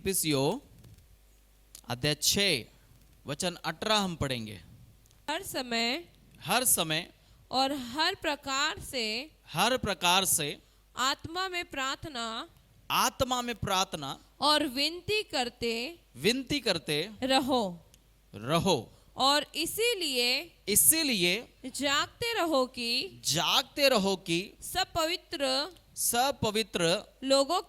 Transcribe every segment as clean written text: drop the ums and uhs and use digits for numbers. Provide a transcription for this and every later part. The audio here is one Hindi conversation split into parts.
फिलिपिसियों अध्याय 6 वचन 18 हम पढ़ेंगे। हर समय और हर प्रकार से आत्मा में प्रार्थना और विनती करते रहो और इसीलिए जागते रहो कि सब पवित्र लोगों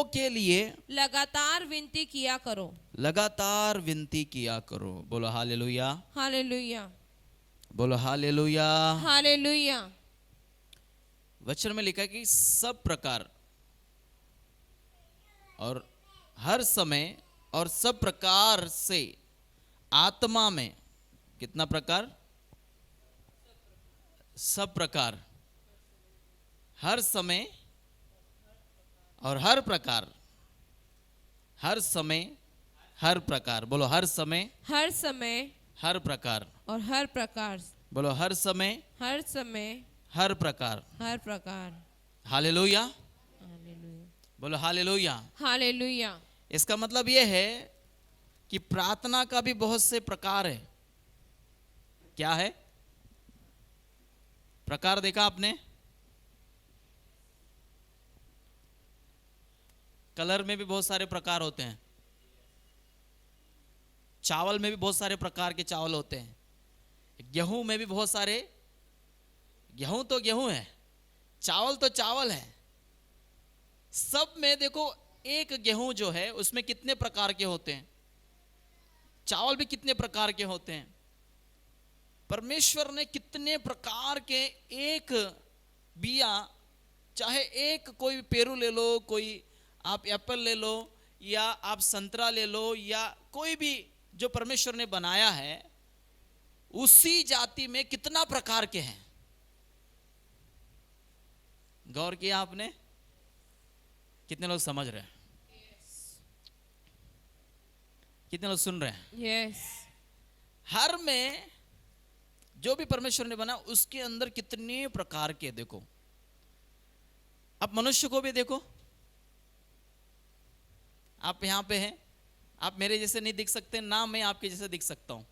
के लिए लगातार विनती किया करो। बोलो हालेलुया, हालेलुया, बोलो हालेलुया, हालेलुया। वचन में लिखा है कि सब प्रकार और हर समय और सब प्रकार से आत्मा में, कितना प्रकार? सब प्रकार, हर समय और हर प्रकार, हर समय हर प्रकार। बोलो हर समय हर प्रकार और हर प्रकार। बोलो हर समय हर प्रकार। हालेलुया, बोलो हालेलुया, हालेलुया। इसका मतलब यह है कि प्रार्थना का भी बहुत से प्रकार है। क्या है प्रकार? देखा आपने? कलर में भी बहुत सारे प्रकार होते हैं, चावल में भी बहुत सारे प्रकार के चावल होते हैं, गेहूं में भी बहुत सारे, गेहूं तो गेहूं है, चावल तो चावल है। सब में देखो एक गेहूं जो है उसमें कितने प्रकार के होते हैं, चावल भी कितने प्रकार के होते हैं। परमेश्वर ने कितने प्रकार के एक बिया, चाहे एक कोई पेरू ले लो, कोई आप एप्पल ले लो, या आप संतरा ले लो, या कोई भी जो परमेश्वर ने बनाया है, उसी जाति में कितना प्रकार के हैं। गौर किया आपने? कितने लोग समझ रहे हैं? कितने लोग सुन रहे हैं? यस। हर में जो भी परमेश्वर ने बना उसके अंदर कितने प्रकार के, देखो आप मनुष्य को भी देखो। आप यहां पे हैं, आप मेरे जैसे नहीं दिख सकते ना, मैं आपके जैसे दिख सकता हूं।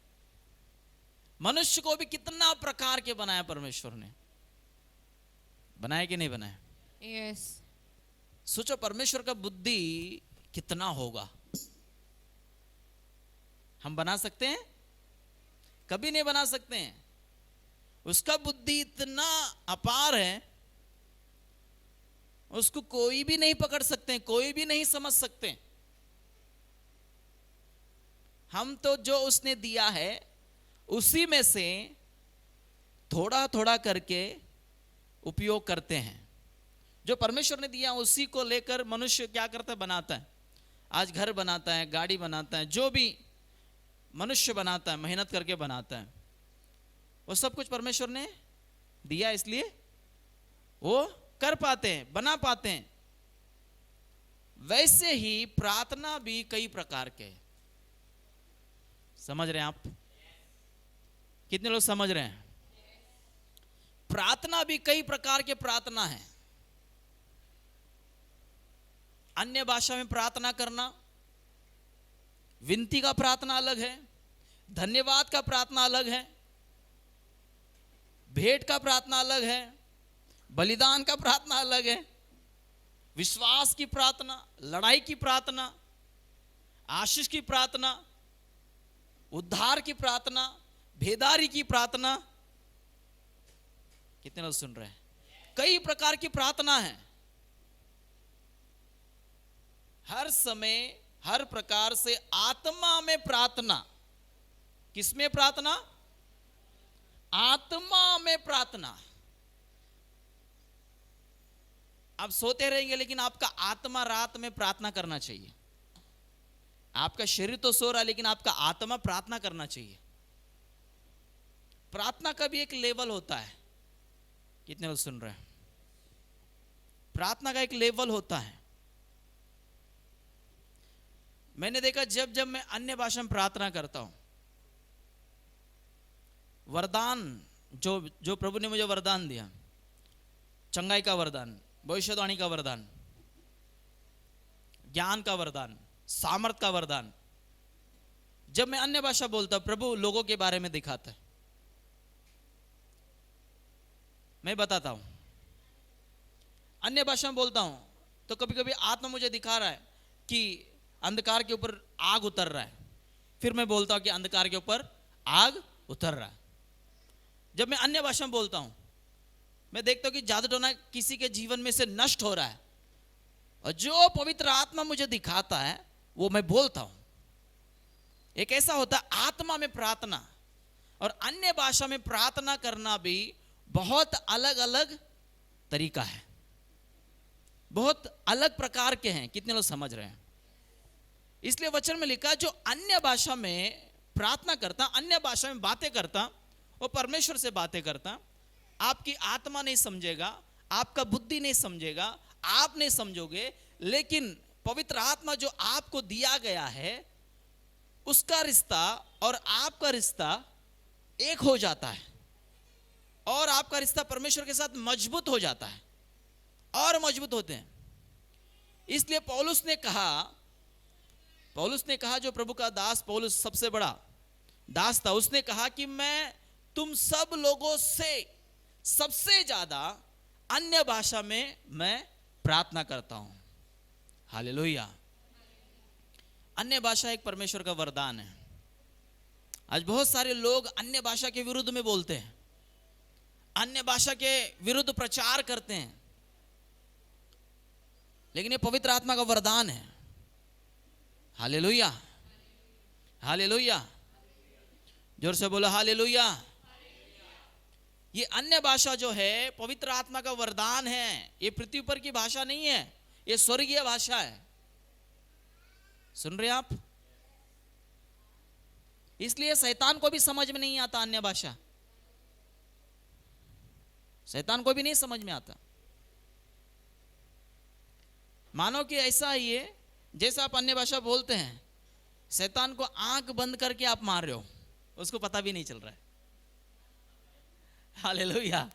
मनुष्य को भी कितना प्रकार के बनाया परमेश्वर ने, बनाया कि नहीं बनाया? यस। सोचो परमेश्वर का बुद्धि कितना होगा। हम बना सकते हैं? कभी नहीं बना सकते हैं। उसका बुद्धि इतना अपार है, उसको कोई भी नहीं पकड़ सकते, कोई भी नहीं समझ सकते। हम तो जो उसने दिया है उसी में से थोड़ा थोड़ा करके उपयोग करते हैं। जो परमेश्वर ने दिया उसी को लेकर मनुष्य क्या करता है? बनाता है। आज घर बनाता है, गाड़ी बनाता है, जो भी मनुष्य बनाता है मेहनत करके बनाता है, वो सब कुछ परमेश्वर ने दिया, इसलिए वो कर पाते हैं, बना पाते हैं। वैसे ही प्रार्थना भी कई प्रकार के हैं। समझ रहे हैं आप? कितने लोग समझ रहे हैं? प्रार्थना भी कई प्रकार के प्रार्थना है। अन्य भाषा में प्रार्थना करना, विनती का प्रार्थना अलग है, धन्यवाद का प्रार्थना अलग है, भेंट का प्रार्थना अलग है, बलिदान का प्रार्थना अलग है, विश्वास की प्रार्थना, लड़ाई की प्रार्थना, आशीष की प्रार्थना, उद्धार की प्रार्थना, भेदारी की प्रार्थना। कितने लोग सुन रहे हैं? कई प्रकार की प्रार्थना है। हर समय हर प्रकार से आत्मा में प्रार्थना। किसमें प्रार्थना? आत्मा में प्रार्थना। आप सोते रहेंगे लेकिन आपका आत्मा रात में प्रार्थना करना चाहिए। आपका शरीर तो सो रहा है लेकिन आपका आत्मा प्रार्थना करना चाहिए। प्रार्थना का भी एक लेवल होता है। कितने लोग सुन रहे हैं? प्रार्थना का एक लेवल होता है। मैंने देखा जब जब मैं अन्य भाषा में प्रार्थना करता हूं, वरदान जो प्रभु ने मुझे वरदान दिया, चंगाई का वरदान, भविष्यवाणी का वरदान, ज्ञान का वरदान, सामर्थ का वरदान। जब मैं अन्य भाषा बोलता हूं, प्रभु लोगों के बारे में दिखाता है। मैं बताता हूं, अन्य भाषा में बोलता हूं तो कभी कभी आत्मा मुझे दिखा रहा है कि अंधकार के ऊपर आग उतर रहा है, फिर मैं बोलता हूं कि अंधकार के ऊपर आग उतर रहा है। जब मैं अन्य भाषा में बोलता हूं, मैं देखता हूं कि जादू टोना किसी के जीवन में से नष्ट हो रहा है, और जो पवित्र आत्मा मुझे दिखाता है वो मैं बोलता हूं। एक ऐसा होता है आत्मा में प्रार्थना और अन्य भाषा में प्रार्थना करना भी बहुत अलग अलग तरीका है, बहुत अलग प्रकार के हैं। कितने लोग समझ रहे हैं? इसलिए वचन में लिखा, जो अन्य भाषा में प्रार्थना करता, अन्य भाषा में बातें करता, वो परमेश्वर से बातें करता। आपकी आत्मा नहीं समझेगा, आपका बुद्धि नहीं समझेगा, आप नहीं समझोगे, लेकिन पवित्र आत्मा जो आपको दिया गया है उसका रिश्ता और आपका रिश्ता एक हो जाता है, और आपका रिश्ता परमेश्वर के साथ मजबूत हो जाता है और मजबूत होते हैं। इसलिए पौलुस ने कहा, जो प्रभु का दास पौलुस सबसे बड़ा दास था, उसने कहा कि मैं तुम सब लोगों से सबसे ज्यादा अन्य भाषा में मैं प्रार्थना करता हूं। हालेलुया। अन्य भाषा एक परमेश्वर का वरदान है। आज बहुत सारे लोग अन्य भाषा के विरुद्ध में बोलते हैं, अन्य भाषा के विरुद्ध प्रचार करते हैं, लेकिन ये पवित्र आत्मा का वरदान है। Hallelujah, hallelujah. जोर से बोलो हालेलुया। ये अन्य भाषा जो है पवित्र आत्मा का वरदान है। ये पृथ्वी पर की भाषा नहीं है, ये स्वर्गीय भाषा है। सुन रहे आप? इसलिए शैतान को भी समझ में नहीं आता अन्य भाषा, शैतान को भी नहीं समझ में आता। मानो कि ऐसा ही है जैसा आप अन्य भाषा बोलते हैं, शैतान को आंख बंद करके आप मार रहे हो, उसको पता भी नहीं चल रहा है। हालेलुया।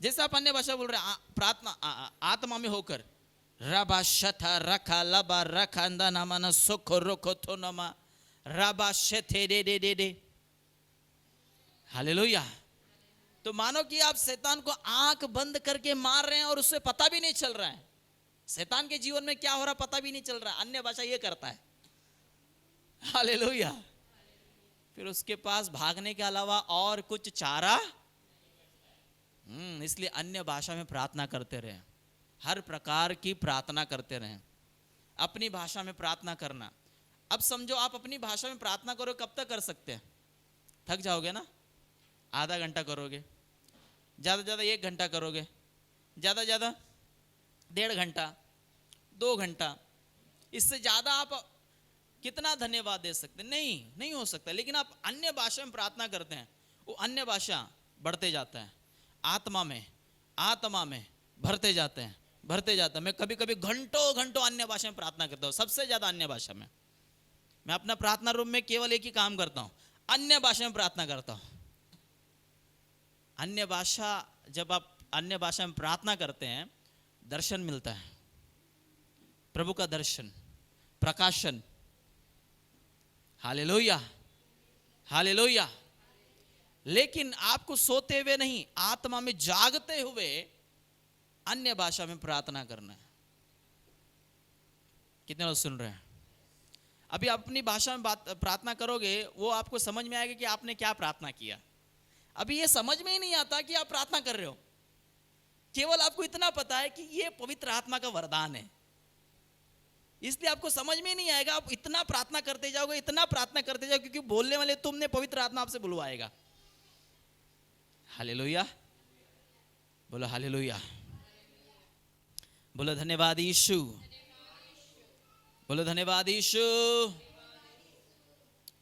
जैसा आप अन्य भाषा बोल रहे हैं, प्रार्थना आत्मा में होकर, रबा शथा रखा लबा रखा अंदा नामा सुख रोको तो नमा रबा शथे दे दे दे दे। हालेलुया। तो मानो कि आप शैतान को आंख बंद करके मार रहे हैं और उससे पता भी नहीं चल रहा है। शैतान के जीवन में क्या हो रहा पता भी नहीं चल रहा। अन्य भाषा ये करता है। हालेलुया। फिर उसके पास भागने के अलावा और कुछ चारा इसलिए अन्य भाषा में प्रार्थना करते रहे, हर प्रकार की प्रार्थना करते रहे। अपनी भाषा में प्रार्थना करना। अब समझो आप अपनी भाषा में प्रार्थना करो, कब तक कर सकते हैं? थक जाओगे ना। आधा घंटा करोगे, ज़्यादा ज़्यादा 1 घंटा करोगे, ज़्यादा ज़्यादा 1.5 घंटा, 2 घंटा। इससे ज़्यादा आप कितना धन्यवाद दे सकते? नहीं हो सकता। लेकिन आप अन्य भाषा में प्रार्थना करते हैं, वो अन्य भाषा बढ़ते जाता है, आत्मा में भरते जाते हैं। मैं कभी कभी घंटों अन्य भाषा में प्रार्थना करता हूँ, सबसे ज़्यादा अन्य भाषा में। मैं अपना प्रार्थना रूम में केवल एक ही काम करता हूँ, अन्य भाषा में प्रार्थना करता हूँ। अन्य भाषा, जब आप अन्य भाषा में प्रार्थना करते हैं, दर्शन मिलता है, प्रभु का दर्शन, प्रकाशन। Hallelujah, hallelujah. लेकिन आपको सोते हुए नहीं, आत्मा में जागते हुए अन्य भाषा में प्रार्थना करना है। कितने लोग सुन रहे हैं? अभी आप अपनी भाषा में प्रार्थना करोगे, वो आपको समझ में आएगा कि आपने क्या प्रार्थना किया। अभी ये समझ में ही नहीं आता कि आप प्रार्थना कर रहे हो, केवल आपको इतना पता है कि ये पवित्र आत्मा का वरदान है, इसलिए आपको समझ में ही नहीं आएगा। आप इतना प्रार्थना करते जाओगे, इतना प्रार्थना करते जाओगे, क्योंकि बोलने वाले तुमने पवित्र आत्मा आपसे बुलवाएगा। हालेलुया, बोलो हालेलुया, बोलो धन्यवाद यीशु, बोलो धन्यवाद यीशु।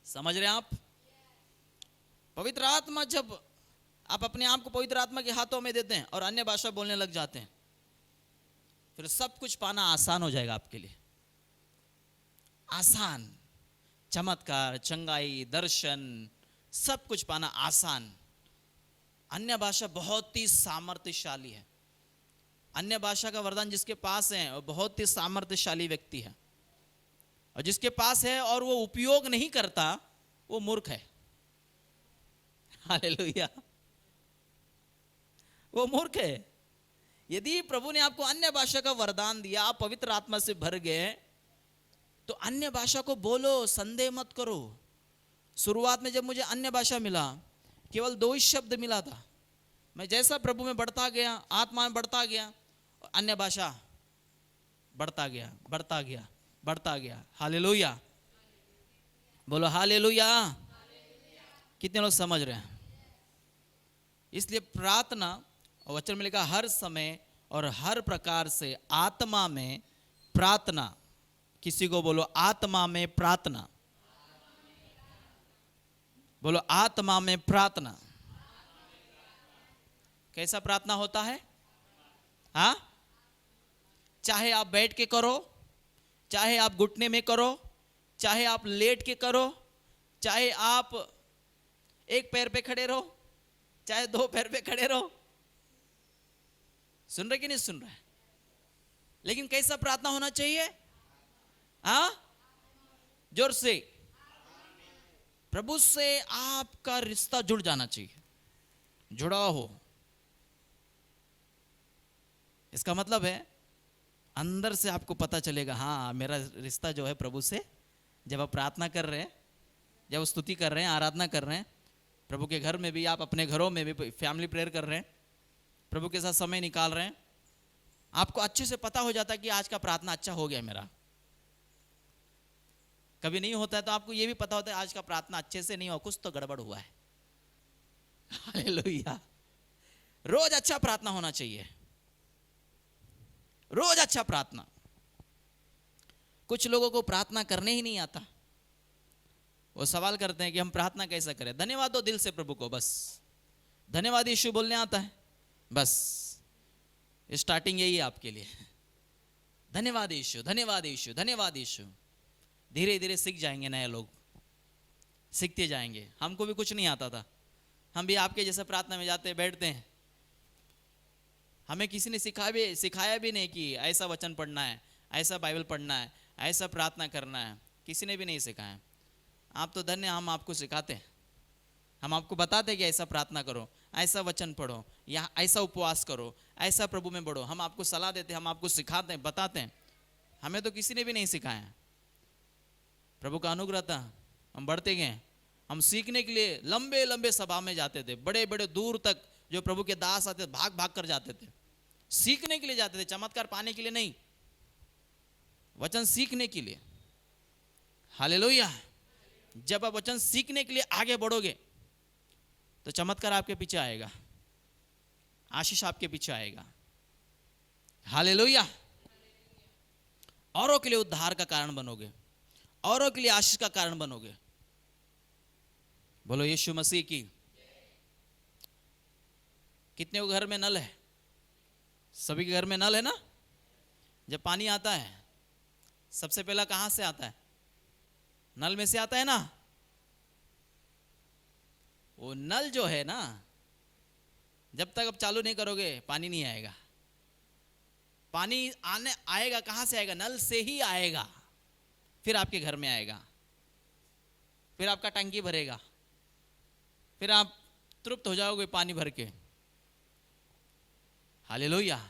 समझ रहे हैं आप? पवित्र आत्मा, जब आप अपने आप को पवित्र आत्मा के हाथों में देते हैं और अन्य भाषा बोलने लग जाते हैं, फिर सब कुछ पाना आसान हो जाएगा आपके लिए। आसान, चमत्कार, चंगाई, दर्शन, सब कुछ पाना आसान। अन्य भाषा बहुत ही सामर्थ्यशाली है। अन्य भाषा का वरदान जिसके पास है वो बहुत ही सामर्थ्यशाली व्यक्ति है, और जिसके पास है और वो उपयोग नहीं करता वो मूर्ख है। हालेलुया, वो मूर्ख है। यदि प्रभु ने आपको अन्य भाषा का वरदान दिया, आप पवित्र आत्मा से भर गए, तो अन्य भाषा को बोलो, संदेह मत करो। शुरुआत में जब मुझे अन्य भाषा मिला, केवल 2 ही शब्द मिला था। मैं जैसा प्रभु में बढ़ता गया, आत्मा में बढ़ता गया, अन्य भाषा बढ़ता गया, बढ़ता गया, बढ़ता गया। हालेलुया, बोलो हालेलुया। कितने लोग समझ रहे हैं? इसलिए प्रार्थना, वचन में लिखा हर समय और हर प्रकार से आत्मा में प्रार्थना। किसी को बोलो आत्मा में प्रार्थना, बोलो आत्मा में प्रार्थना। कैसा प्रार्थना होता है? हाँ, चाहे आप बैठ के करो, चाहे आप घुटने में करो, चाहे आप लेट के करो, चाहे आप एक पैर पे खड़े रहो, चाहे 2 पैर पे खड़े रहो। सुन रहे कि नहीं सुन रहे? लेकिन कैसा प्रार्थना होना चाहिए? हाँ, जोर से। प्रभु से आपका रिश्ता जुड़ जाना चाहिए, जुड़ा हो। इसका मतलब है अंदर से आपको पता चलेगा, हाँ मेरा रिश्ता जो है प्रभु से। जब आप प्रार्थना कर रहे हैं, जब स्तुति कर रहे हैं, आराधना कर रहे हैं, प्रभु के घर में भी, आप अपने घरों में भी फैमिली प्रेयर कर रहे हैं, प्रभु के साथ समय निकाल रहे हैं, आपको अच्छे से पता हो जाता है कि आज का प्रार्थना अच्छा हो गया मेरा। कभी नहीं होता है तो आपको ये भी पता होता है आज का प्रार्थना अच्छे से नहीं हुआ, कुछ तो गड़बड़ हुआ है। हालेलुया। रोज अच्छा प्रार्थना होना चाहिए, रोज अच्छा प्रार्थना। कुछ लोगों को प्रार्थना करने ही नहीं आता। वो सवाल करते हैं कि हम प्रार्थना कैसा करें? धन्यवाद दो दिल से प्रभु को, बस धन्यवाद यीशु बोलने आता है, बस स्टार्टिंग यही है आपके लिए। धन्यवाद यीशु, धन्यवाद यीशु, धन्यवाद यीशु। धीरे धीरे सीख जाएंगे, नए लोग सीखते जाएंगे। हमको भी कुछ नहीं आता था, हम भी आपके जैसे प्रार्थना में जाते बैठते हैं। हमें किसी ने सिखाया भी नहीं कि ऐसा वचन पढ़ना है, ऐसा बाइबल पढ़ना है, ऐसा प्रार्थना करना है, किसी ने भी नहीं सिखाया। आप तो धन्य, हम आपको सिखाते हैं, हम आपको बताते हैं कि ऐसा प्रार्थना करो, ऐसा वचन पढ़ो, या ऐसा उपवास करो, ऐसा प्रभु में बढ़ो। हम आपको सलाह देते हैं, हम आपको सिखाते हैं, बताते हैं। हमें तो किसी ने भी नहीं सिखाया। प्रभु का अनुग्रह था, हम बढ़ते गए। हम सीखने के लिए लंबे लंबे सभा में जाते थे, बड़े बड़े दूर तक जो प्रभु के दास आते भाग भाग कर जाते थे, सीखने के लिए जाते थे, चमत्कार पाने के लिए नहीं, वचन सीखने के लिए। हालेलुया। जब आप वचन सीखने के लिए आगे बढ़ोगे तो चमत्कार आपके पीछे आएगा, आशीष आपके पीछे आएगा। हालेलुया। औरों के लिए उद्धार का कारण बनोगे, औरों के लिए आशीष का कारण बनोगे। बोलो यीशु मसीह की। कितने को घर में नल है? सभी के घर में नल है ना? जब पानी आता है सबसे पहला कहां से आता है? नल में से आता है ना। वो नल जो है ना, जब तक आप चालू नहीं करोगे पानी नहीं आएगा। पानी आएगा कहां से आएगा? नल से ही आएगा, फिर आपके घर में आएगा, फिर आपका टंकी भरेगा, फिर आप तृप्त हो जाओगे पानी भर के। हालेलुया।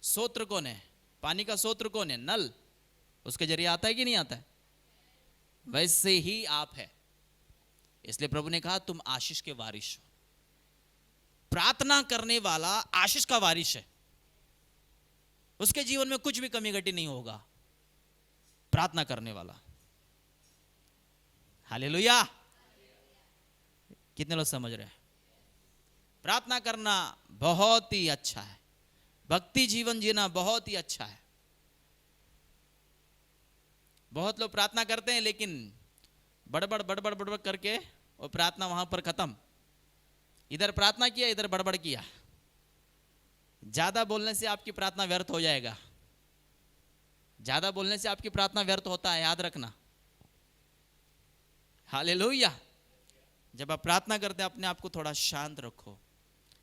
सोत्र कौन है? पानी का सोत्र कौन है? नल। उसके जरिए आता है कि नहीं आता है? वैसे ही आप है। इसलिए प्रभु ने कहा तुम आशीष के वारिश हो। प्रार्थना करने वाला आशीष का वारिश है, उसके जीवन में कुछ भी कमी घटी नहीं होगा। प्रार्थना करने वाला। हालेलुया। कितने लोग समझ रहे हैं? प्रार्थना करना बहुत ही अच्छा है, भक्ति जीवन जीना बहुत ही अच्छा है। बहुत लोग प्रार्थना करते हैं लेकिन बड़बड़ बड़बड़ बड़बड़ करके वो प्रार्थना वहां पर खत्म। इधर प्रार्थना किया, इधर बड़बड़ किया। ज्यादा बोलने से आपकी प्रार्थना व्यर्थ हो जाएगा। ज्यादा बोलने से आपकी प्रार्थना व्यर्थ होता है, याद रखना। हालेलुया। जब आप प्रार्थना करते हैं अपने आप को थोड़ा शांत रखो,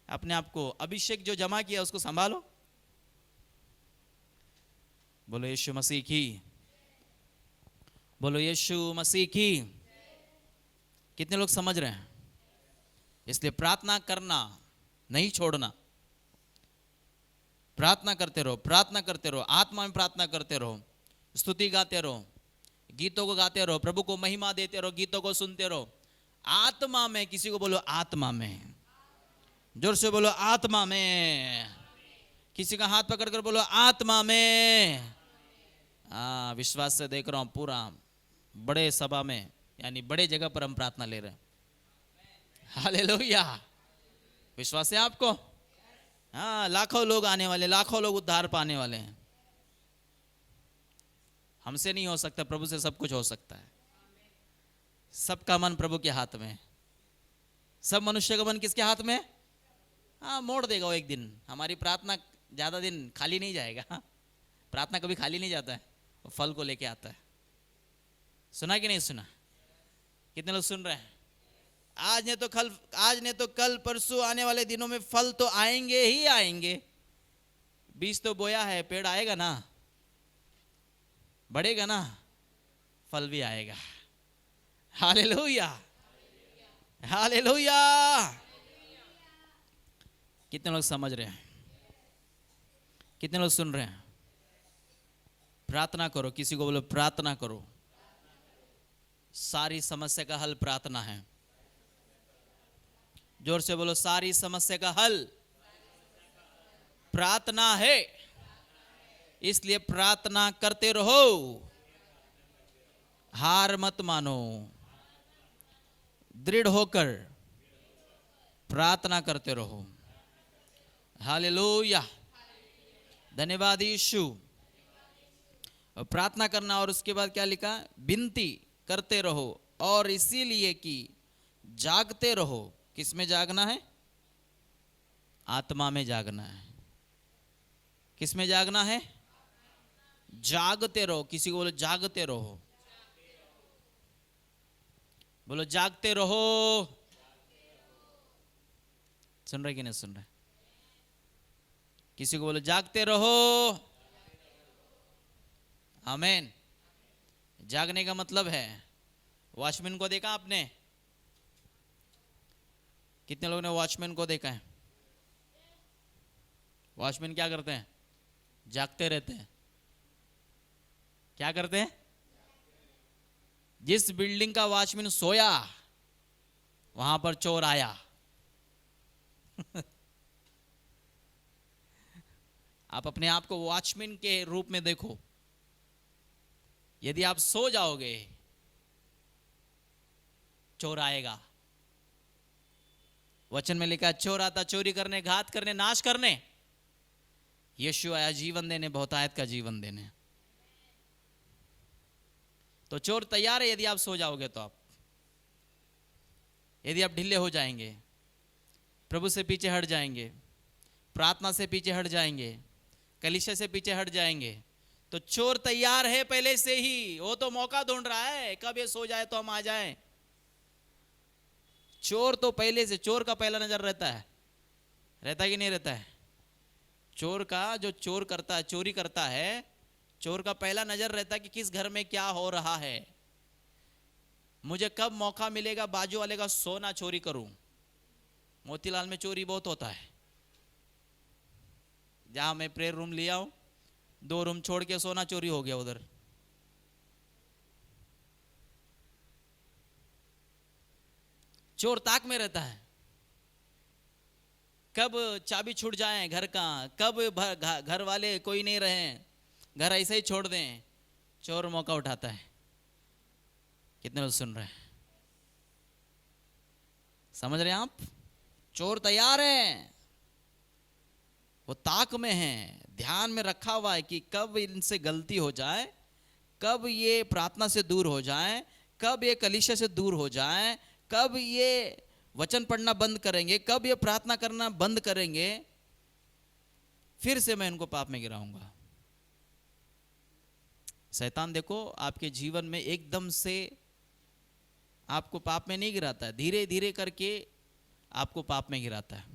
अपने आप को अभिषेक जो जमा किया उसको संभालो, बोलो यीशु मसीह की, बोलो यीशु मसीह की। कितने लोग समझ रहे हैं? इसलिए प्रार्थना करना नहीं छोड़ना, प्रार्थना करते रहो, प्रार्थना करते रहो, आत्मा में प्रार्थना करते रहो, स्तुति गाते रहो, गीतों को गाते रहो, प्रभु को महिमा देते रहो, गीतों को सुनते रहो आत्मा में। किसी को बोलो आत्मा में, जोर से बोलो आत्मा में। किसी का हाथ पकड़ कर बोलो आत्मा में। विश्वास से देख रहा हूं पूरा बड़े सभा में, यानी बड़े जगह पर हम प्रार्थना ले रहे हैं। हालेलुया। विश्वास है आपको? हाँ, लाखों लोग आने वाले, लाखों लोग उद्धार पाने वाले हैं। हमसे नहीं हो सकता, प्रभु से सब कुछ हो सकता है। सबका मन प्रभु के हाथ में, सब मनुष्य का मन किसके हाथ में? हाँ, मोड़ देगा वो एक दिन। हमारी प्रार्थना ज्यादा दिन खाली नहीं जाएगा। प्रार्थना कभी खाली नहीं जाता है, वो फल को लेके आता है। सुना कि नहीं सुना? कितने लोग सुन रहे हैं? आज ने तो कल परसों आने वाले दिनों में फल तो आएंगे ही आएंगे। बीज तो बोया है, पेड़ आएगा ना, बढ़ेगा ना, फल भी आएगा। Hallelujah, hallelujah. कितने लोग समझ रहे हैं? कितने लोग सुन रहे हैं? प्रार्थना करो। किसी को बोलो प्रार्थना करो। सारी समस्या का हल प्रार्थना है। जोर से बोलो, सारी समस्या का हल प्रार्थना है। इसलिए प्रार्थना करते रहो, हार मत मानो, दृढ़ होकर प्रार्थना करते रहो। हालेलुया, धन्यवाद यीशु। प्रार्थना करना, और उसके बाद क्या लिखा? विनती करते रहो, और इसीलिए कि जागते रहो। किस में जागना है? आत्मा में जागना है। किस में जागना है? जागते रहो। किसी को बोलो जागते रहो। बोलो जागते रहो। सुन रहे कि नहीं सुन रहे? किसी को बोलो जागते रहो। आमीन। जागने का मतलब है, वॉचमैन को देखा आपने? कितने लोगों ने वॉचमैन को देखा है? वॉचमैन क्या करते हैं? जागते रहते हैं। क्या करते हैं? जिस बिल्डिंग का वॉचमैन सोया, वहां पर चोर आया। आप अपने आप को वॉचमैन के रूप में देखो। यदि आप सो जाओगे, चोर आएगा। वचन में लिखा, चोर आता चोरी करने, घात करने, नाश करने। यीशु आया जीवन देने, बहुतायत का जीवन देने। तो चोर तैयार है। यदि आप सो जाओगे तो यदि आप ढीले हो जाएंगे, प्रभु से पीछे हट जाएंगे, प्रार्थना से पीछे हट जाएंगे, कलीसिया से पीछे हट जाएंगे, तो चोर तैयार है पहले से ही। वो तो मौका ढूंढ रहा है, कब ये सो जाए तो हम आ जाएं। चोर तो पहले से, चोर का पहला नजर रहता है कि नहीं रहता है? चोर का, जो चोर करता है, चोरी करता है, चोर का पहला नजर रहता है कि किस घर में क्या हो रहा है, मुझे कब मौका मिलेगा बाजू वाले का सोना चोरी करूं। मोतीलाल में चोरी बहुत होता है। जहां मैं प्रेयर रूम लिया हूं, 2 रूम छोड़ के सोना चोरी हो गया उधर। चोर ताक में रहता है, कब चाबी छूट जाए घर का, कब घर वाले कोई नहीं रहे, घर ऐसे ही छोड़ दें। चोर मौका उठाता है। कितने लोग सुन रहे हैं? समझ रहे हैं आप? चोर तैयार है, वो ताक में है, ध्यान में रखा हुआ है कि कब इनसे गलती हो जाए, कब ये प्रार्थना से दूर हो जाए, कब ये कलीसिया से दूर हो जाए, कब ये वचन पढ़ना बंद करेंगे, कब ये प्रार्थना करना बंद करेंगे, फिर से मैं इनको पाप में गिराऊंगा। शैतान देखो आपके जीवन में एकदम से आपको पाप में नहीं गिराता है, धीरे धीरे करके आपको पाप में गिराता है।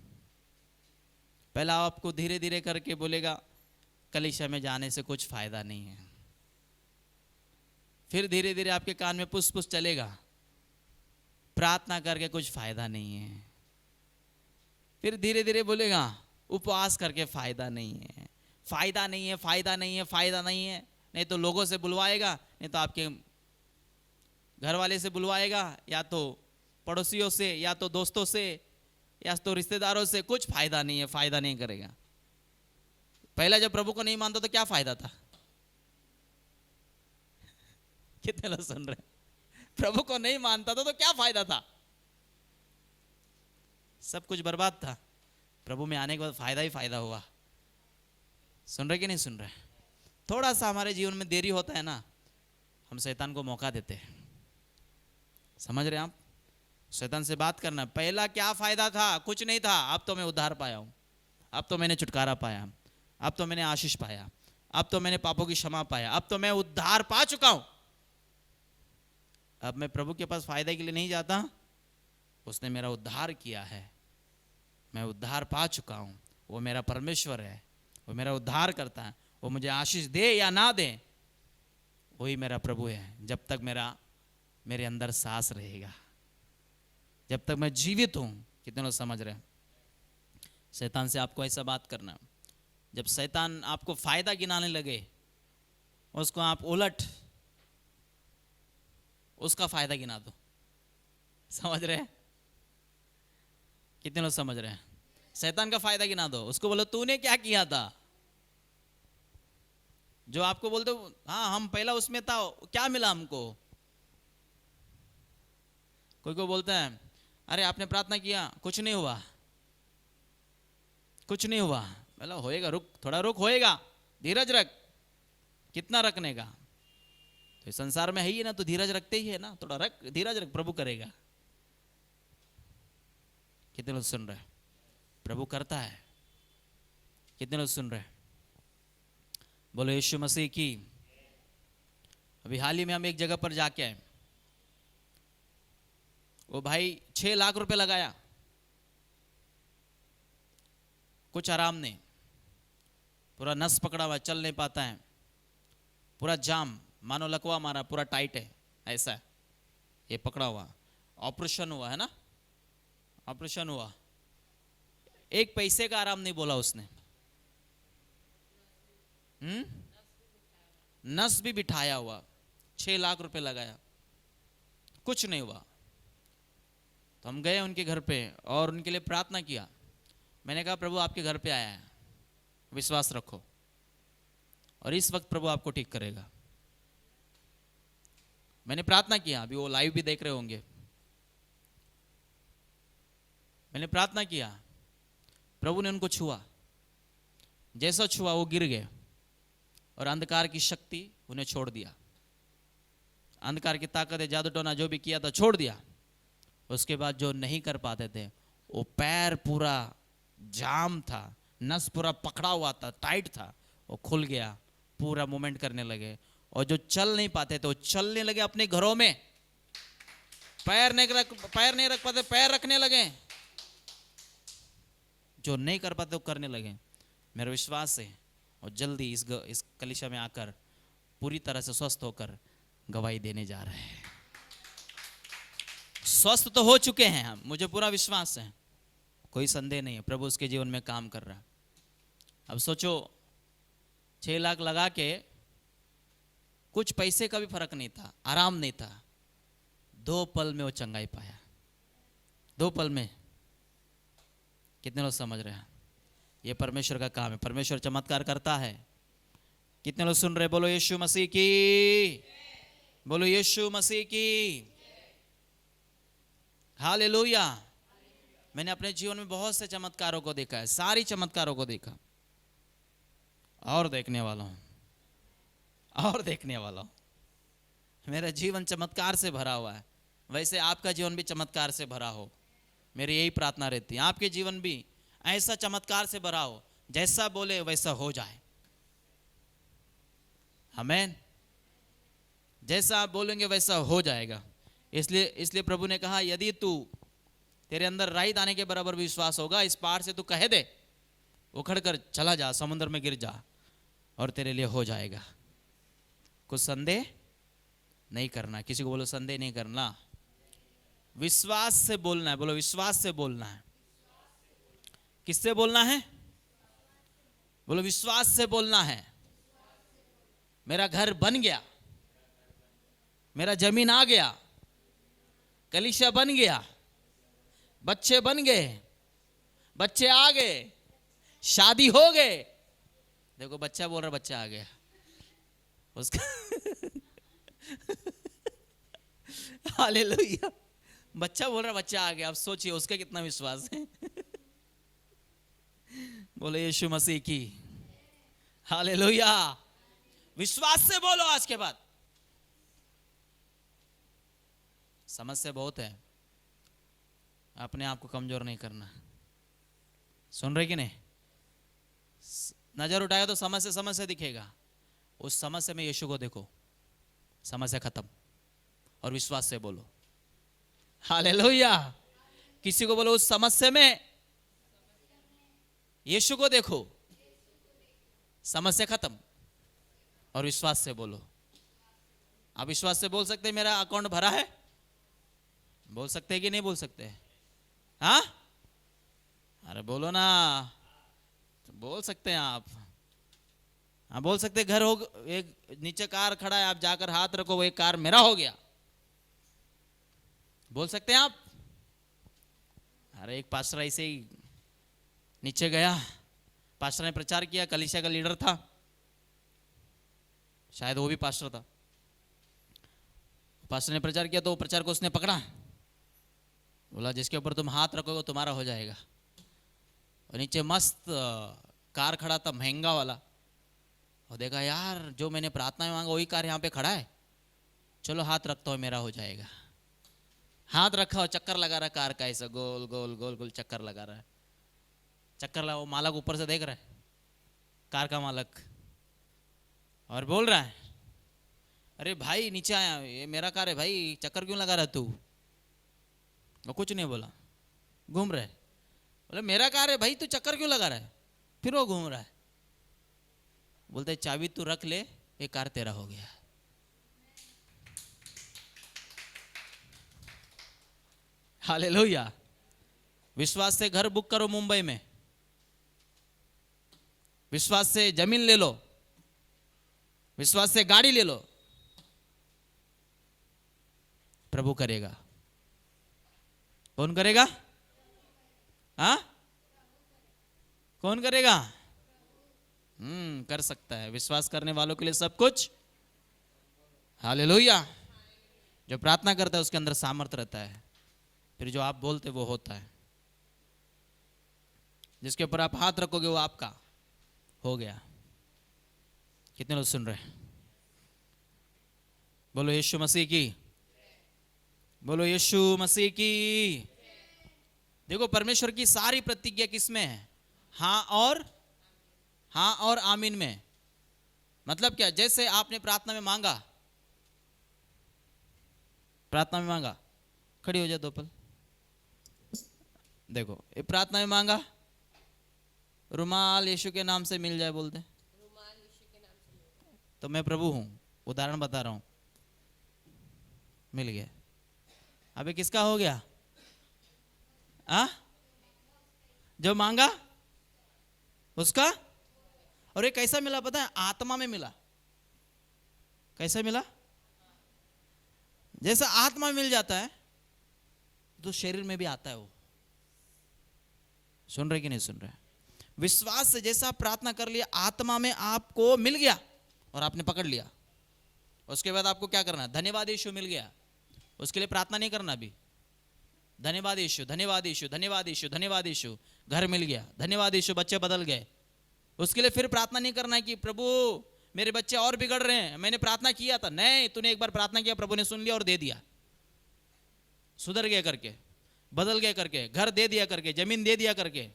पहला आपको धीरे धीरे करके बोलेगा कलीसिया में जाने से कुछ फायदा नहीं है। फिर धीरे धीरे आपके कान में पुस पुस चलेगा, प्रार्थना करके कुछ फायदा नहीं है। फिर धीरे धीरे बोलेगा उपवास करके फायदा नहीं है, फायदा नहीं है, फायदा नहीं है, फायदा नहीं है। नहीं तो लोगों से बुलवाएगा, नहीं तो आपके घर वाले से बुलवाएगा, या तो पड़ोसियों से, या तो दोस्तों से, या तो रिश्तेदारों से। कुछ फायदा नहीं है, फायदा नहीं करेगा। पहला जब प्रभु को नहीं मानता तो क्या फायदा था? कितने लोग सुन रहे? प्रभु को नहीं मानता था तो क्या फायदा था? सब कुछ बर्बाद था। प्रभु में आने के बाद फायदा ही फायदा हुआ। सुन रहे कि नहीं सुन रहे? थोड़ा सा हमारे जीवन में देरी होता है ना, हम शैतान को मौका देते हैं। समझ रहे आप? शैतान से बात करना, पहला क्या फायदा था? कुछ नहीं था। अब तो मैं उद्धार पाया हूं, अब तो मैंने छुटकारा पाया, अब तो मैंने आशीष पाया, अब तो मैंने पापों की क्षमा पाया, अब तो मैं उद्धार पा चुका हूं। अब मैं प्रभु के पास फायदे के लिए नहीं जाता, उसने मेरा उद्धार किया है, मैं उद्धार पा चुका हूं। वो मेरा परमेश्वर है, वो मेरा उद्धार करता है, वो मुझे आशीष दे या ना दे, वही मेरा प्रभु है। जब तक मेरे अंदर सांस रहेगा, जब तक मैं जीवित हूं। कितने लोग समझ रहे हैं? शैतान से आपको ऐसा बात करना, जब शैतान आपको फायदा गिनाने लगे, उसको आप उलट उसका फायदा गिना दो। समझ रहे हैं? कितने लोग समझ रहे हैं? शैतान का फायदा गिना दो, उसको बोलो तूने क्या किया था। जो आपको बोलते हाँ हम पहला उसमें था, क्या मिला हमको? कोई को बोलता है अरे आपने प्रार्थना किया, कुछ नहीं हुआ, कुछ नहीं हुआ। बोला होएगा, रुक, थोड़ा रुक, होएगा, धीरज रख। कितना रखने का? तो इस संसार में है ही ना, तो धीरज रखते ही है ना, थोड़ा रख, धीरज रख, प्रभु करेगा। कितने लोग सुन रहे? प्रभु करता है। कितने लोग सुन रहे? बोलो यीशु मसीह की। अभी हाल ही में हम एक जगह पर जाके आए, वो भाई 6 लाख रुपए लगाया, कुछ आराम नहीं, पूरा नस पकड़ा हुआ, चल नहीं पाता है, पूरा जाम, मानो लकवा मारा, पूरा टाइट है, ऐसा है, ये पकड़ा हुआ। ऑपरेशन हुआ है ना, ऑपरेशन हुआ, एक पैसे का आराम नहीं बोला उसने। नस भी बिठाया हुआ, 6 लाख रुपए लगाया, कुछ नहीं हुआ। तो हम गए उनके घर पे और उनके लिए प्रार्थना किया। मैंने कहा प्रभु आपके घर पे आया है, विश्वास रखो और इस वक्त प्रभु आपको ठीक करेगा। मैंने प्रार्थना किया, अभी वो लाइव भी देख रहे होंगे। मैंने प्रार्थना किया, प्रभु ने उनको छुआ, जैसा छुआ वो गिर गए और अंधकार की शक्ति उन्हें छोड़ दिया। अंधकार की ताकत, जादू टोना जो भी किया था छोड़ दिया। उसके बाद जो नहीं कर पाते थे, वो पैर पूरा जाम था, नस पूरा पकड़ा हुआ था, टाइट था, वो खुल गया, पूरा मूवमेंट करने लगे। और जो चल नहीं पाते थे वो चलने लगे अपने घरों में, पैर नहीं रख पाते पैर रखने लगे, जो नहीं कर पाते वो करने लगे। मेरा विश्वास है और जल्दी इस कलीसिया में आकर पूरी तरह से स्वस्थ होकर गवाही देने जा रहे हैं। स्वस्थ तो हो चुके हैं हम, मुझे पूरा विश्वास है, कोई संदेह नहीं है, प्रभु उसके जीवन में काम कर रहा है। अब सोचो 6 लाख लगा के कुछ पैसे का भी फर्क नहीं था, आराम नहीं था, 2 पल में वो चंगाई पाया, 2 पल में। कितने लोग समझ रहे हैं? ये परमेश्वर का काम है, परमेश्वर चमत्कार करता है। कितने लोग सुन रहे? बोलो यीशु मसीह की, बोलो यीशु मसीह की, हालेलुया। मैंने अपने जीवन में बहुत से चमत्कारों को देखा है, सारी चमत्कारों को देखा, और देखने वाला हूं, और देखने वाला हूं। मेरा जीवन चमत्कार से भरा हुआ है, वैसे आपका जीवन भी चमत्कार से भरा हो, मेरी यही प्रार्थना रहती है। आपके जीवन भी ऐसा चमत्कार से भरा हो, जैसा बोले वैसा हो जाए। आमीन। जैसा आप बोलेंगे वैसा हो जाएगा। इसलिए प्रभु ने कहा, यदि तेरे अंदर राई दाने के बराबर विश्वास होगा, इस पहाड़ से तू कह दे, उखड़ कर चला जा, समुद्र में गिर जा, और तेरे लिए हो जाएगा। कुछ संदेह नहीं करना। किसी को बोलो संदेह नहीं करना, विश्वास से बोलना है। बोलो विश्वास से बोलना है। किससे बोलना है? बोलो विश्वास से बोलना है। मेरा घर बन गया, मेरा जमीन आ गया, कलीसिया बन गया, बच्चे बन गए, बच्चे आ गए, शादी हो गए। देखो बच्चा बोल रहा बच्चा आ गया उसका हालेलुया, बच्चा बोल रहा बच्चा आ गया। अब सोचिए उसका कितना विश्वास है। बोले यीशु मसीह की हालेलुया। विश्वास से बोलो। आज के बाद समस्या बहुत है, अपने आप को कमजोर नहीं करना। सुन रहे कि नहीं? नजर उठाया तो समस्या दिखेगा। उस समस्या में यीशु को देखो, समस्या खत्म। और विश्वास से बोलो हालेलुया। किसी को बोलो उस समस्या में यीशु को देखो, समस्या खत्म। और विश्वास से बोलो। आप विश्वास से बोल सकते हैं मेरा अकाउंट भरा है? बोल सकते हैं कि नहीं बोल सकते? हाँ, अरे बोलो ना। तो बोल सकते हैं आप। हाँ बोल सकते हैं। घर हो, एक नीचे कार खड़ा है, आप जाकर हाथ रखो, वो एक कार मेरा हो गया। बोल सकते हैं आप? अरे एक पास्टर ऐसे ही नीचे गया, पास्टर ने प्रचार किया, कलीसिया का लीडर था, शायद वो भी पास्टर था। पास्टर ने प्रचार किया तो प्रचार को उसने पकड़ा, बोला जिसके ऊपर तुम हाथ रखोगे तुम्हारा हो जाएगा। और नीचे मस्त कार खड़ा था, महंगा वाला। और देखा यार जो मैंने प्रार्थना में मांगा वही कार यहाँ पे खड़ा है, चलो हाथ रखता हूँ मेरा हो जाएगा। हाथ रखा और चक्कर लगा रहा कार का, ऐसा गोल गोल गोल गोल चक्कर लगा रहा है। चक्कर लगा, वो मालक ऊपर से देख रहा है, कार का मालक, और बोल रहा है अरे भाई नीचे आया, ये मेरा कार है भाई, चक्कर क्यों लगा रहा तू? वो कुछ नहीं बोला, घूम रहा है। बोले मेरा कार है भाई, तू चक्कर क्यों लगा रहा है? फिर वो घूम रहा है। बोलते चाबी तू रख ले, ये कार तेरा हो गया। हालेलुया। विश्वास से घर बुक करो मुंबई में, विश्वास से जमीन ले लो, विश्वास से गाड़ी ले लो। प्रभु करेगा। कौन करेगा? हाँ, कौन करेगा? कर सकता है। विश्वास करने वालों के लिए सब कुछ। हालेलुया। जो प्रार्थना करता है उसके अंदर सामर्थ्य रहता है, फिर जो आप बोलते वो होता है। जिसके ऊपर आप हाथ रखोगे वो आपका हो गया। कितने लोग सुन रहे हैं? बोलो यीशु मसीह की, बोलो यीशु मसीह की। देखो परमेश्वर की सारी प्रतिज्ञा किसमें है? हाँ और आमीन में। मतलब क्या? जैसे आपने प्रार्थना में मांगा, प्रार्थना में मांगा, खड़ी हो जाए दो पल। देखो ये प्रार्थना में मांगा, रुमाल यीशु के नाम से मिल जाए बोलते, तो मैं प्रभु हूं, उदाहरण बता रहा हूं, मिल गया। अबे किसका हो गया? जो मांगा उसका। और ये कैसा मिला पता है? आत्मा में मिला। कैसा मिला? जैसा आत्मा में मिल जाता है तो शरीर में भी आता है वो। सुन रहे कि नहीं सुन रहे? विश्वास से जैसा प्रार्थना कर लिया, आत्मा में आपको मिल गया और आपने पकड़ लिया। उसके बाद आपको क्या करना? धन्यवाद यीशु मिल गया, उसके लिए प्रार्थना नहीं करना अभी। धन्यवाद यीशु, धन्यवाद यीशु, धन्यवाद यीशु, धन्यवाद यीशु। घर मिल गया, धन्यवाद यीशु, बच्चे बदल गए। उसके लिए फिर प्रार्थना नहीं करना है कि प्रभु मेरे बच्चे और बिगड़ रहे हैं, मैंने प्रार्थना किया था। नहीं, तूने एक बार प्रार्थना किया, प्रभु ने सुन लिया और दे दिया। सुधर गए करके, बदल गए करके, घर दे दिया करके, जमीन दे दिया करके।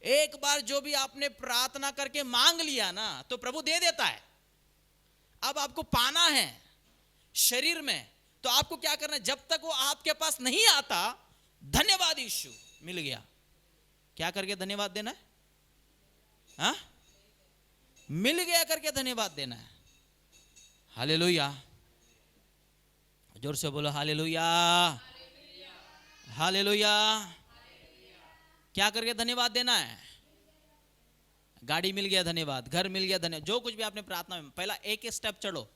एक बार जो भी आपने प्रार्थना करके मांग लिया ना, तो प्रभु दे देता है। अब आपको पाना है शरीर में, तो आपको क्या करना है? जब तक वो आपके पास नहीं आता, धन्यवाद यीशु मिल गया, क्या करके धन्यवाद देना है? हाँ, मिल गया करके धन्यवाद देना है। हालेलुया, जोर से बोलो हालेलुया, हालेलुया। क्या करके धन्यवाद देना है? गाड़ी मिल गया धन्यवाद, घर मिल गया धन्यवाद, जो कुछ भी आपने प्रार्थना में, पहला एक स्टेप चढ़ो,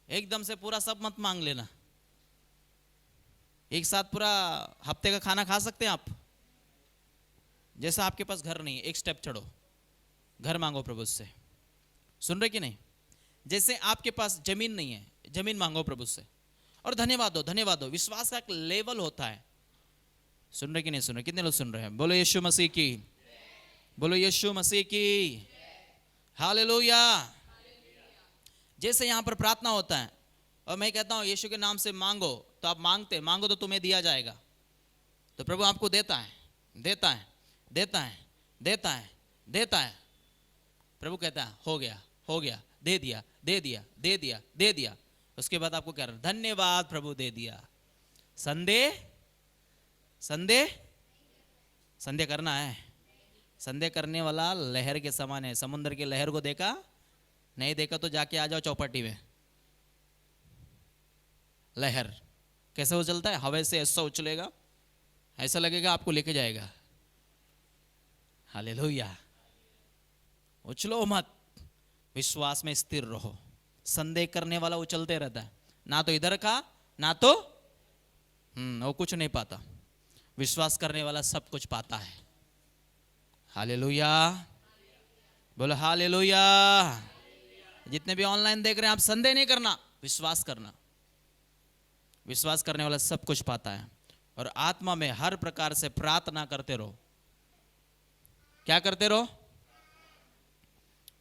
एकदम से पूरा सब मत मांग लेना। एक साथ पूरा हफ्ते का खाना खा सकते हैं आप? जैसा आपके पास घर नहीं है, एक स्टेप चढ़ो, घर मांगो प्रभु से। सुन रहे कि नहीं? जैसे आपके पास जमीन नहीं है, जमीन मांगो प्रभु से और धन्यवाद दो, धन्यवाद दो। विश्वास का एक लेवल होता है। सुन रहे कि नहीं सुन रहे? कितने लोग सुन रहे हैं? बोलो यीशु मसीह की, बोलो यीशु मसीह की, हालेलुया। जैसे यहां पर प्रार्थना होता है और मैं कहता हूं यीशु के नाम से मांगो, तो आप मांगो तो तुम्हें दिया जाएगा। तो प्रभु आपको देता है, देता है, देता है, देता है, देता है। प्रभु कहता है हो गया, हो गया, दे दिया, दे दिया, दे दिया, दे दिया। उसके बाद आपको क्या करना? धन्यवाद प्रभु दे दिया। संदेह, संदेह, संदेह करना है? संदेह करने वाला लहर के समान है। समुद्र की लहर को देखा? नहीं देखा तो जाके आ जाओ चौपाटी में। लहर कैसे उछलता है? हवा से ऐसा उछलेगा, ऐसा लगेगा आपको लेके जाएगा। हालेलुया। उछलो मत, विश्वास में स्थिर रहो। संदेह करने वाला उछलते रहता है, ना तो इधर का ना तो वो कुछ नहीं पाता। विश्वास करने वाला सब कुछ पाता है। हालेलुया, बोलो हालेलुया। जितने भी ऑनलाइन देख रहे हैं, आप संदेह नहीं करना, विश्वास करना। विश्वास करने वाला सब कुछ पाता है। और आत्मा में हर प्रकार से प्रार्थना करते रहो। क्या करते रहो?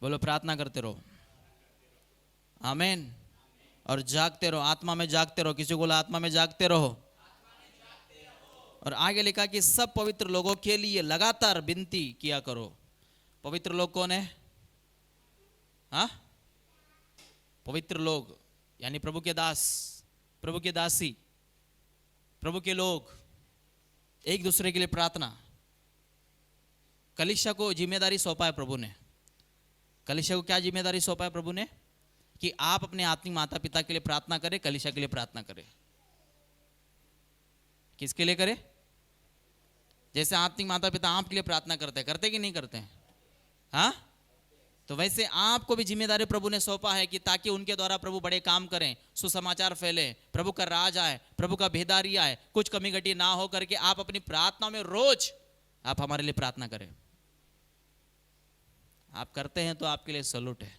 बोलो प्रार्थना करते रहो। आमीन। और जागते रहो, आत्मा में जागते रहो। किसी को बोला आत्मा में जागते रहो। और आगे लिखा कि सब पवित्र लोगों के लिए लगातार विनती किया करो। पवित्र लोग कौन है? हाँ, पवित्र लोग यानी प्रभु के दास, प्रभु के दासी, प्रभु के लोग। एक दूसरे के लिए प्रार्थना। कलीसिया को जिम्मेदारी सौंपा है प्रभु ने। कलीसिया को क्या जिम्मेदारी सौंपा है प्रभु ने? कि आप अपने आत्मिक माता पिता के लिए प्रार्थना करें, कलीसिया के लिए प्रार्थना करें। किसके लिए करें? जैसे आत्मिक माता पिता आपके लिए प्रार्थना करते कि नहीं करते हैं? हाँ, तो वैसे आपको भी जिम्मेदारी प्रभु ने सौंपा है कि ताकि उनके द्वारा प्रभु बड़े काम करें, सुसमाचार फैले, प्रभु का राज आए, प्रभु का भेदारी आए, कुछ कमी घटी ना हो करके आप अपनी प्रार्थना में रोज आप हमारे लिए प्रार्थना करें। आप करते हैं तो आपके लिए सैल्यूट है।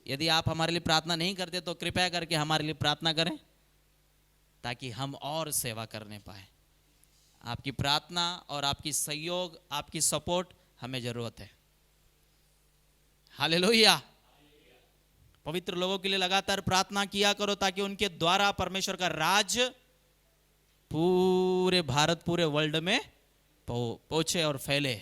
यदि आप हमारे लिए प्रार्थना नहीं करते तो कृपया करके हमारे लिए प्रार्थना करें, ताकि हम और सेवा करने पाए। आपकी प्रार्थना और आपकी सहयोग, आपकी सपोर्ट हमें जरूरत है। हालेलुया। पवित्र लोगों के लिए लगातार प्रार्थना किया करो, ताकि उनके द्वारा परमेश्वर का राज पूरे भारत, पूरे वर्ल्ड में पहुंचे और फैले।